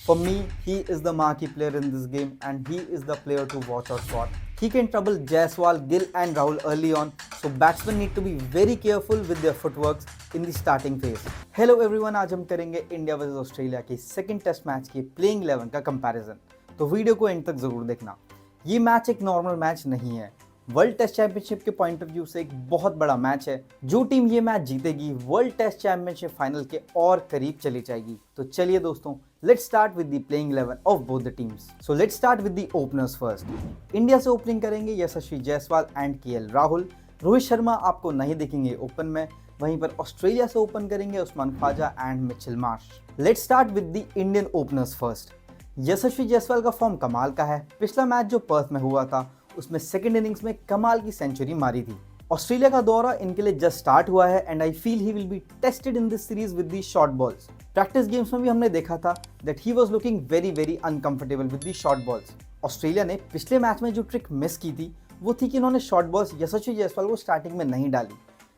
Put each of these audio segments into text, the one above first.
For me, he is the marquee player in this game and he is the player to watch out for. He can trouble Jaiswal, Gill and Rahul early on, so batsmen need to be very careful with their footworks in the starting phase. Hello everyone, आज हम करेंगे India versus Australia के second test match के playing 11 का comparison. तो video को and तक जरूर देखना। ये मैच एक नॉर्मल मैच नहीं है, वर्ल्ड टेस्ट चैंपियनशिप के पॉइंट ऑफ व्यू से एक बहुत बड़ा मैच है। जो टीम ये मैच जीतेगी वर्ल्ड टेस्ट चैंपियनशिप फाइनल के और करीब चली जाएगी। तो चलिए दोस्तों, let's start with the playing 11 of both the teams. So let's start with the openers first. India से ओपनिंग करेंगे यशस्वी जायसवाल एंड केएल राहुल। रोहित शर्मा आपको नहीं दिखेंगे ओपन में। वहीं पर ऑस्ट्रेलिया से ओपन करेंगे Usman Khawaja and Mitchell Marsh. Let's start with the Indian openers first. Yashasvi Jaiswal का फॉर्म कमाल का है। पिछला मैच जो पर्थ में हुआ था उसमें सेकंड इनिंग्स में कमाल की सेंचुरी मारी थी। ऑस्ट्रेलिया का दौरा इनके लिए जस्ट स्टार्ट हुआ है and I feel he will be tested in this series with the short balls. Practice games में भी हमने देखा था that he was looking very uncomfortable with the short balls. Australia ने पिछले मैच में जो ट्रिक मिस की थी वो थी कि इन्होंने शॉर्ट बॉल्स यशस्वी जायसवाल को स्टार्टिंग में नहीं डाली।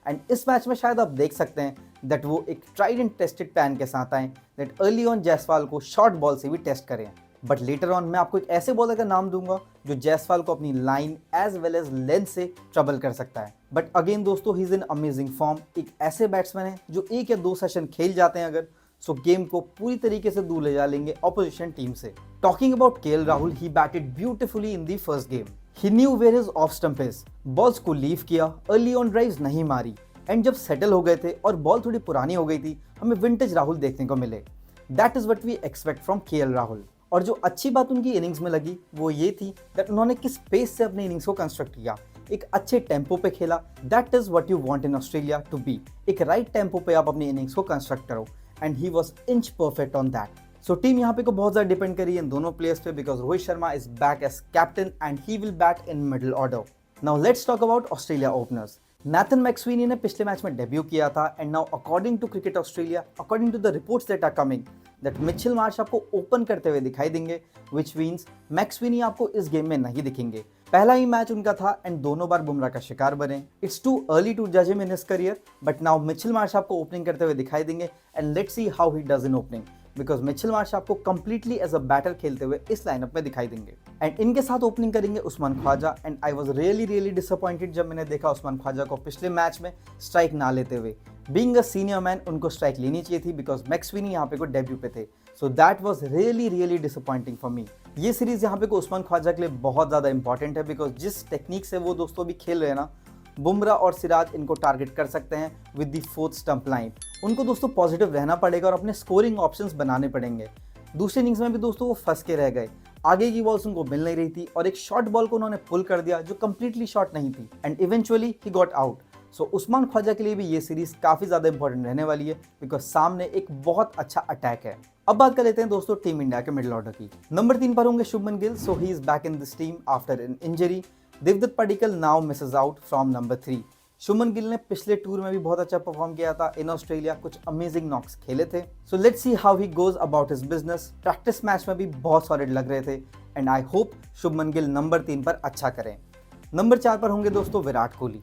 एंड इस मैच में शायद आप देख सकते हैं दैट वो एक ट्राइड एंड टेस्टेड प्लान के साथ आए दैट अर्ली ऑन जायसवाल को शॉर्ट बॉल से भी टेस्ट करें। बट लेटर ऑन मैं आपको एक ऐसे बॉलर का नाम दूंगा जो जायसवाल को अपनी line as well as length से ट्रबल कर सकता है। बट अगेन दोस्तों, he is in amazing form. एक ऐसे बैट्समैन है जो 1 या 2 सेशन खेल जाते हैं अगर, सो गेम को पूरी तरीके से दूर ले जा लेंगे ऑपोजिशन टीम से। Talking about KL Rahul, he batted beautifully in the first game. He knew where his off stump is. Balls को लीव किया, अर्ली ऑन ड्राइव्स नहीं मारी एंड जब सेटल हो गए थे और बॉल थोड़ी पुरानी हो गई थी, हमें विंटेज राहुल देखने को मिले। That is what we expect from KL Rahul. और जो अच्छी बात उनकी इनिंग्स में लगी वो ये थी दैट उन्होंने किस पेस से अपनी इनिंग्स को कंस्ट्रक्ट किया। एक अच्छे टेम्पो पे खेला। That is what you want in Australia to be. एक राइट टेम्पो पे आप अपनी इनिंग्स को कंस्ट्रक्ट करो and he was inch perfect on that. So team यहाँ पे को बहुत ज़्यादा डिपेंड करी है इन दोनों प्लेयर्स पे because Rohit Sharma is back as captain and he will bat in middle order. Now let's talk about Australia openers. Nathan McSweeney ने पिछले मैच में डेब्यू किया था and now according to cricket Australia, according to the reports that are coming, that Mitchell Marsh आपको open करते हुए दिखाई देंगे, विच मीन्स मैक्सवीनी आपको इस गेम में नहीं दिखेंगे। पहला ही मैच उनका था एंड दोनों बार बुमराह का शिकार बने। इट्स टू अर्ली टू जज him in his career, but now Mitchell Marsh आपको ओपनिंग करते हुए दिखाई देंगे and let's see how he does in opening because Mitchell Marsh आपको कंप्लीटली एज अ बैटर खेलते हुए इस लाइनअप में दिखाई देंगे। एंड इनके साथ ओपनिंग करेंगे Usman Khawaja and I was really disappointed जब मैंने देखा उस्मान ख्वाजा को पिछले मैच में स्ट्राइक ना लेते हुए। बीइंग अ सीनियर मैन उनको स्ट्राइक लेनी चाहिए थी बिकॉज मैक्सवीनी यहाँ पे को डेब्यू पे थे। So that was really disappointing for me. ये सीरीज यहाँ पे को उस्मान ख्वाजा के लिए बहुत ज़्यादा इंपॉर्टेंट है बिकॉज जिस टेक्निक से वो दोस्तों भी खेल रहे हैं ना, बुमराह और सिराज इनको टारगेट कर सकते हैं with the fourth stump line. उनको दोस्तों पॉजिटिव रहना पड़ेगा और अपने स्कोरिंग ऑप्शंस बनाने पड़ेंगे। दूसरी इनिंग्स में भी दोस्तों वो फंस के रह गए, आगे की बॉल्स उनको मिल नहीं रही थी और एक शॉर्ट बॉल को उन्होंने पुल कर दिया जो कंप्लीटली शॉर्ट नहीं थी and eventually he got out. So Usman Khawaja के लिए भी ये सीरीज काफ़ी ज़्यादा इंपॉर्टेंट रहने वाली है बिकॉज सामने एक बहुत अच्छा अटैक है। अब बात कर लेते हैं दोस्तों टीम इंडिया के मिडिल ऑर्डर की। नंबर 3 पर होंगे Shubman Gill, so he is back in this team after an injury. Devdutt Padikkal now misses out from number 3। Shubman Gill ने पिछले टूर में भी बहुत अच्छा परफॉर्म किया था इन ऑस्ट्रेलिया, कुछ अमेजिंग नॉक्स खेले थे। सो let's see how he goes about his business. Practice match में भी बहुत सॉलिड लग रहे थे and I hope Shubman Gill number 3 पर अच्छा करें। नंबर 4 पर होंगे दोस्तों विराट कोहली।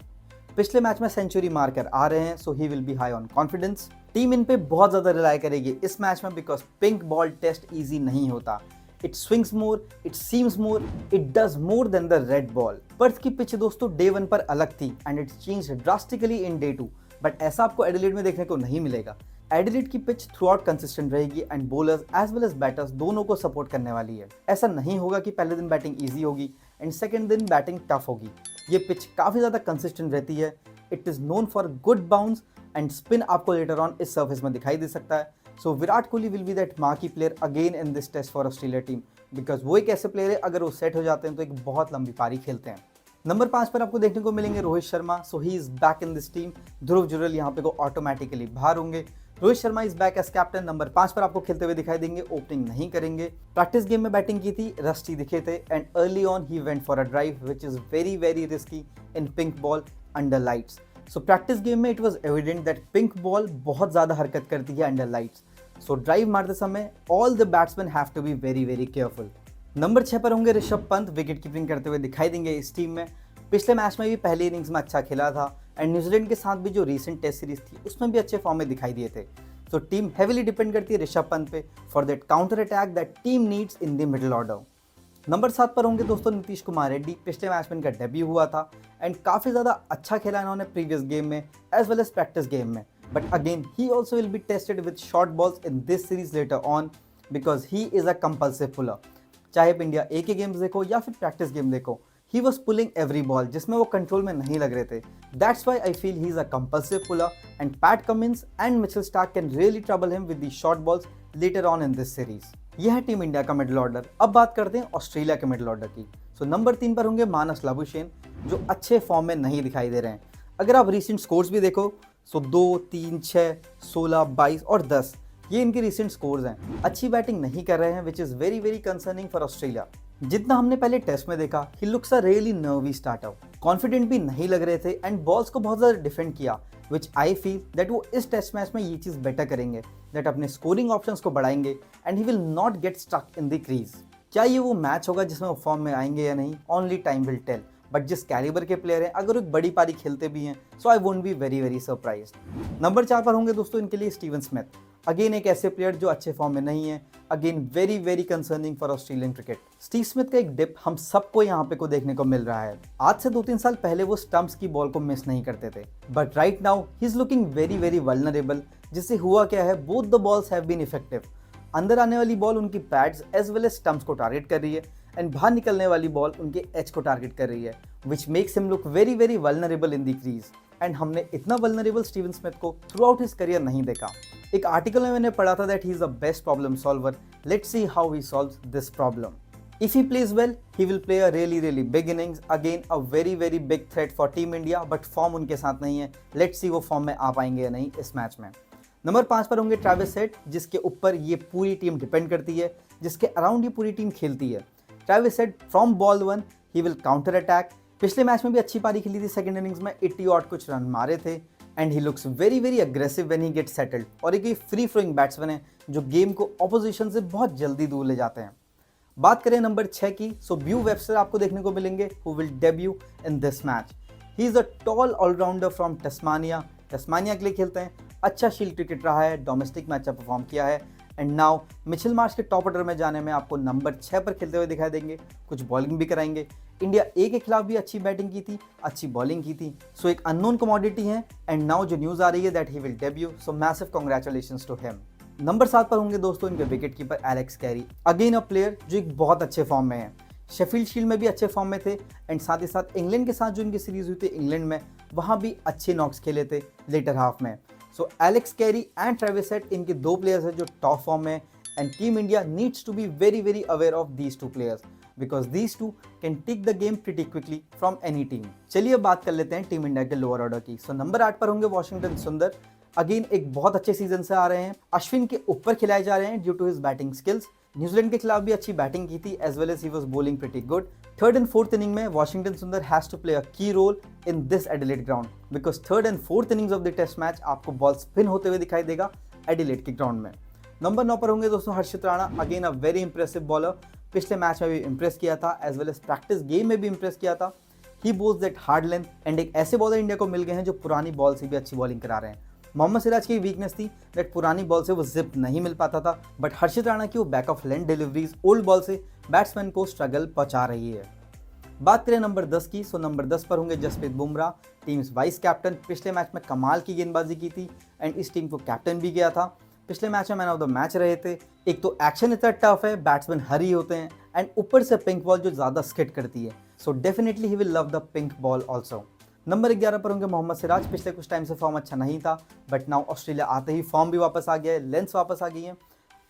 पिछले मैच में सेंचुरी मारकर आ रहे हैं, so he will be high on confidence. Team इन पे बहुत ज़्यादा रिलाई करेगी इस मैच में because pink ball test easy नहीं होता। It swings more, it seems more, it does more than the red ball. Perth की पिच दोस्तों डे 1 पर अलग थी and it change drastically in day 2, but ऐसा आपको एडिलेड में देखने को नहीं मिलेगा। एडिलेड की पिच थ्रू आउट कंसिस्टेंट रहेगी and bowlers as well as batters दोनों को सपोर्ट करने वाली है। ऐसा नहीं होगा कि पहले दिन बैटिंग ईजी होगी एंड सेकेंड दिन बैटिंग टफ होगी। ये पिच काफ़ी ज़्यादा कंसिस्टेंट रहती है। It is known for good bounce and spin आपको लेटर ऑन इस सर्फेस में दिखाई दे सकता है। So Virat Kohli will be that marquee player again in this test for Australia team because वो एक ऐसे प्लेयर है अगर वो सेट हो जाते हैं तो एक बहुत लंबी पारी खेलते हैं। नंबर 5 पर आपको देखने को मिलेंगे Rohit Sharma, so he is back in this team. Dhruv Jurel यहाँ पे को ऑटोमेटिकली बाहर होंगे। Rohit Sharma is back as captain. Number 5 पर आपको खेलते हुए दिखाई देंगे, ओपनिंग नहीं करेंगे। प्रैक्टिस गेम में बैटिंग की थी, रस्टी दिखे थे and early on he went for a drive which is very risky in pink ball under lights. So practice game में it was evident that pink ball बहुत ज़्यादा हरकत करती है अंडर लाइट्स। सो ड्राइव मारते समय all the batsman have to be very careful. Number 6 पर होंगे ऋषभ पंत, विकेट कीपिंग करते हुए दिखाई देंगे इस टीम में। पिछले मैच में भी पहली इनिंग्स में अच्छा खेला था एंड न्यूजीलैंड के साथ भी जो रीसेंट टेस्ट सीरीज थी उसमें भी अच्छे फॉर्म में दिखाई दिए थे। सो टीम हेविली डिपेंड करती है ऋषभ पंत पे for that counter attack that team needs in the middle order. Number 7 पर होंगे दोस्तों नीतीश कुमार रेड्डी। पिछले मैच में इनका डेब्यू हुआ था एंड काफ़ी ज़्यादा अच्छा खेला इन्होंने प्रीवियस गेम में as well as practice game में, but again he also will be tested with short balls in this series later on because he is a compulsive puller. चाहे आप इंडिया ए के गेम्स देखो या फिर प्रैक्टिस गेम देखो, he was pulling every ball जिसमें वो कंट्रोल में नहीं लग रहे थे। That's why I feel he is a compulsive puller and PAT Cummins and Mitchell Starc can really trouble him with the short balls later on in this series. यह है team India का middle order. अब बात करते हैं Australia के middle order की। So number 3 पर होंगे मानस लाबुशेन जो अच्छे फॉर्म में नहीं दिखाई दे रहे हैं। अगर आप रिसेंट स्कोर्स भी देखो सो 2, 3, 6, 16, 22 और 10 ये इनके रिसेंट स्कोर्स हैं। अच्छी बैटिंग नहीं कर रहे हैं which is very very concerning for Australia. जितना हमने पहले टेस्ट में देखा he looks a really nervy starter, confident भी नहीं लग रहे थे एंड बॉल्स को बहुत ज़्यादा डिफेंड किया विच आई फील दैट वो इस टेस्ट मैच में ये चीज़ बेटर करेंगे, दैट अपने स्कोरिंग ऑप्शंस को बढ़ाएंगे and he will not get stuck in the crease. क्या ये वो मैच होगा जिसमें वो फॉर्म में आएंगे या नहीं, only time will tell, but जिस कैलिबर के प्लेयर हैं अगर वो एक बड़ी पारी खेलते भी हैं so I won't be very very surprised. Number 4 पर होंगे दोस्तों इनके लिए स्टीवन स्मिथ, अगेन एक ऐसे प्लेयर जो अच्छे फॉर्म में नहीं है, again very very concerning for Australian cricket. Steve Smith का एक डिप हम सबको यहाँ पे को देखने को मिल रहा है। आज से 2-3 साल पहले वो स्टंप्स की बॉल को मिस नहीं करते थे, but right now he is looking very very vulnerable. जिससे हुआ क्या है, both the balls have been effective. अंदर आने वाली बॉल उनकी pads as well as stumps को टारगेट कर रही है एंड बाहर निकलने वाली बॉल उनके एज को टारगेट कर रही है, which makes him look very very vulnerable in the crease. And हमने इतना वल्नरेबल स्टीवन स्मिथ को थ्रू आउट हिज करियर नहीं देखा। एक आर्टिकल में मैंने पढ़ा था that he is the best problem solver, let's see how he solves this problem. If he plays well, he will play a really really big innings, again a very very big threat for Team India, but form उनके साथ नहीं है। Let's see वो form में आ पाएंगे या नहीं इस मैच में। नंबर 5 पर होंगे ट्रेविस हेड जिसके ऊपर ये पूरी टीम डिपेंड करती है, जिसके अराउंड ये पूरी टीम खेलती है। Travis head from ball 1 he will counter attack. पिछले मैच में भी अच्छी पारी खेली थी, सेकंड इनिंग्स में 80 ऑट कुछ रन मारे थे and he looks very very aggressive when he get settled. और एक फ्री फ्लोइंग बैट्समैन है जो गेम को ऑपोजिशन से बहुत जल्दी दूर ले जाते हैं। बात करें नंबर 6 की, सो ब्यू वेबस्टर आपको देखने को मिलेंगे who will debut in this match. He is a tall allrounder from Tasmania के लिए खेलते हैं। अच्छा शील्ड क्रिकेट रहा है, डोमेस्टिक मैच परफॉर्म किया है एंड नाउ मिचेल मार्श के टॉप ऑर्डर में जाने में आपको नंबर 6 पर खेलते हुए दिखाई देंगे। कुछ बॉलिंग भी कराएंगे। इंडिया ए के खिलाफ भी अच्छी बैटिंग की थी, अच्छी बॉलिंग की थी। सो एक अननोन कमोडिटी है एंड नाउ जो न्यूज़ आ रही है that he will debut, so massive congratulations to him. Number 7 पर होंगे दोस्तों इनके wicket keeper Alex Carey, again a player जो एक बहुत अच्छे फॉर्म में है। शेफील्ड शील्ड में भी अच्छे फॉर्म में थे एंड साथ ही साथ इंग्लैंड के साथ जो इनकी सीरीज हुई थी इंग्लैंड में, वहाँ भी अच्छे नॉक्स खेले थे लेटर हाफ में। So Alex Carey and Travis Head इनके 2 प्लेयर्स हैं जो टॉप फॉर्म में and team India needs to be very very aware of these 2 players because these 2 can take the game pretty quickly from any team. चलिए अब बात कर लेते हैं टीम इंडिया के लोअर ऑर्डर की। सो नंबर 8 पर होंगे वॉशिंगटन सुंदर, अगेन एक बहुत अच्छे सीजन से आ रहे हैं। अश्विन के ऊपर खिलाए जा रहे हैं due to his batting skills. New Zealand के खिलाफ भी अच्छी बैटिंग की थी as well as he was bowling pretty good. Third and fourth inning में Washington Sundar has to play a key role in this Adelaide ground because third and fourth innings of the test match आपको ball spin होते हुए दिखाई देगा Adelaide के ground में। Number 9 पर होंगे दोस्तों Harshit Rana, again a very impressive bowler. पिछले मैच में भी इंप्रेस किया था as well as practice game में भी इंप्रेस किया था। He bowls that hard length and एक ऐसे बॉलर इंडिया को मिल गए हैं जो पुरानी बॉल से भी अच्छी बॉलिंग करा रहे हैं। मोहम्मद सिराज की वीकनेस थी दैट पुरानी बॉल से वो जिप नहीं मिल पाता था, बट हर्षित राणा की वो back of length deliveries old ball से बैट्समैन को स्ट्रगल पहुंचा रही है। बात करें नंबर 10 की, सो नंबर 10 पर होंगे Jasprit Bumrah, team's vice captain. पिछले मैच में कमाल की गेंदबाजी की थी एंड इस टीम को कैप्टन भी किया था। पिछले मैच में मैन ऑफ द मैच रहे थे। एक तो एक्शन इतना टफ है, बैट्समैन हरी होते हैं एंड ऊपर से पिंक बॉल जो ज़्यादा स्किट करती है, so definitely he will love the pink ball also. Number 11 पर होंगे मोहम्मद सिराज। पिछले कुछ टाइम से फॉर्म अच्छा नहीं था, बट नाउ ऑस्ट्रेलिया आते ही फॉर्म भी वापस आ गया है, लेंथ वापस आ गई है,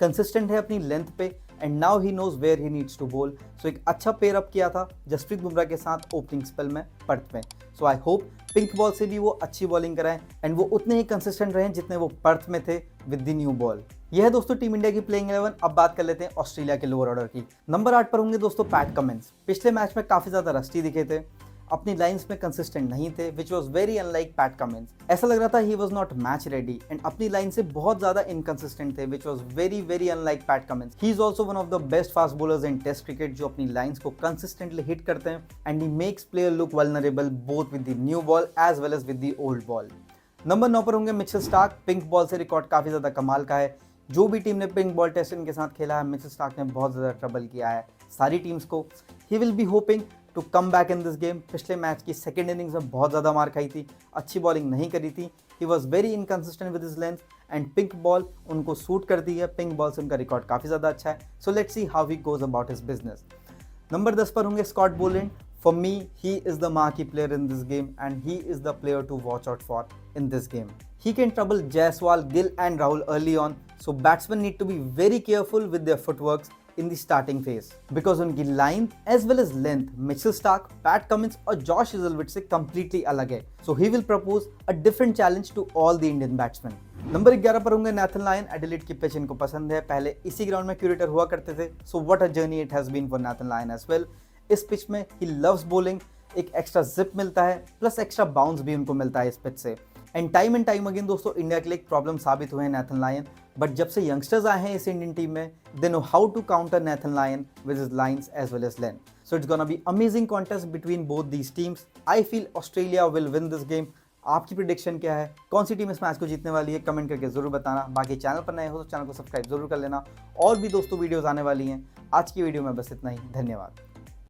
कंसिस्टेंट है अपनी लेंथ पे and now he knows where he needs to bowl. So एक अच्छा पेयर अप किया था जसप्रीत बुमराह के साथ ओपनिंग स्पेल में पर्थ में। सो आई होप पिंक बॉल से भी वो अच्छी बॉलिंग कराएं एंड वो उतने ही कंसिस्टेंट रहें जितने वो पर्थ में थे विद द न्यू बॉल। यह है दोस्तों टीम इंडिया की प्लेइंग 11। अब बात कर लेते हैं ऑस्ट्रेलिया के लोअर ऑर्डर की। नंबर 8 पर होंगे दोस्तों पैट कमिंस। पिछले मैच में काफी ज्यादा रस्टी दिखे थे, अपनी लाइंस में कंसिस्टेंट नहीं थे, which was very unlike Pat Cummins. ऐसा लग रहा था he was not match ready and अपनी लाइन से बहुत ज्यादा इनकंसिस्टेंट थे, which was very very unlike Pat Cummins. He is also one of the best fast bowlers in test cricket जो अपनी लाइंस को कंसिस्टेंटली हिट करते हैं and he makes player look vulnerable both with the new ball as well as with the old ball. Number 9 पर होंगे Mitchell Starc. Pink ball से record काफ़ी ज़्यादा कमाल का है। जो भी टीम ने पिंक बॉल टेस्ट इनके साथ खेला है, मिचेल स्टार्क ने बहुत ज़्यादा ट्रबल किया है सारी टीम्स को। He will be hoping to come back in this game. पिछले मैच की सेकेंड इनिंग्स में बहुत ज़्यादा मार खाई थी, अच्छी बॉलिंग नहीं करी थी। He was very inconsistent with his length and pink ball उनको सूट करती है। पिंक बॉल से उनका रिकॉर्ड काफ़ी ज़्यादा अच्छा है। So let's see how he goes about his business. Number 10 पर होंगे Scott Boland. For me, he is the marquee player in this game and he is the player to watch out for in this game. He can trouble Jaiswal, Gill and Rahul early on, so batsmen need to be very careful with their footworks in the starting phase. Because उनकी length as well as length, Mitchell Stark, Pat Cummins और Josh Hazlewood से completely अलग है. So he will propose a different challenge to all the Indian batsmen. Number 11 पर होंगे Nathan Lyon. Adelaide की pitch इनको पसंद है, पहले इसी ग्राउंड में क्यूरेटर हुआ करते थे। So what a journey it has been for Nathan Lyon as well. इस पिच में ही लव्स बॉलिंग, एक एक्स्ट्रा जिप मिलता है प्लस एक्स्ट्रा बाउंस भी उनको मिलता है इस पिच से। एंड टाइम अगेन दोस्तों इंडिया के लिए एक प्रॉब्लम साबित हुए हैं नेथन लायन, बट जब से यंगस्टर्स आए हैं इस इंडियन टीम में, they know how to counter Nathan Lyon with his lines as well as length. So it's gonna be amazing contest between both these teams. I feel Australia will win this game. आपकी prediction क्या है? कौन सी team इस match को जीतने वाली है? Comment करके जरूर बताना। बाकी चैनल पर नए हो तो चैनल को सब्सक्राइब जरूर कर लेना। और भी दोस्तों वीडियोस आने वाली हैं। आज की वीडियो में बस इतना ही। धन्यवाद।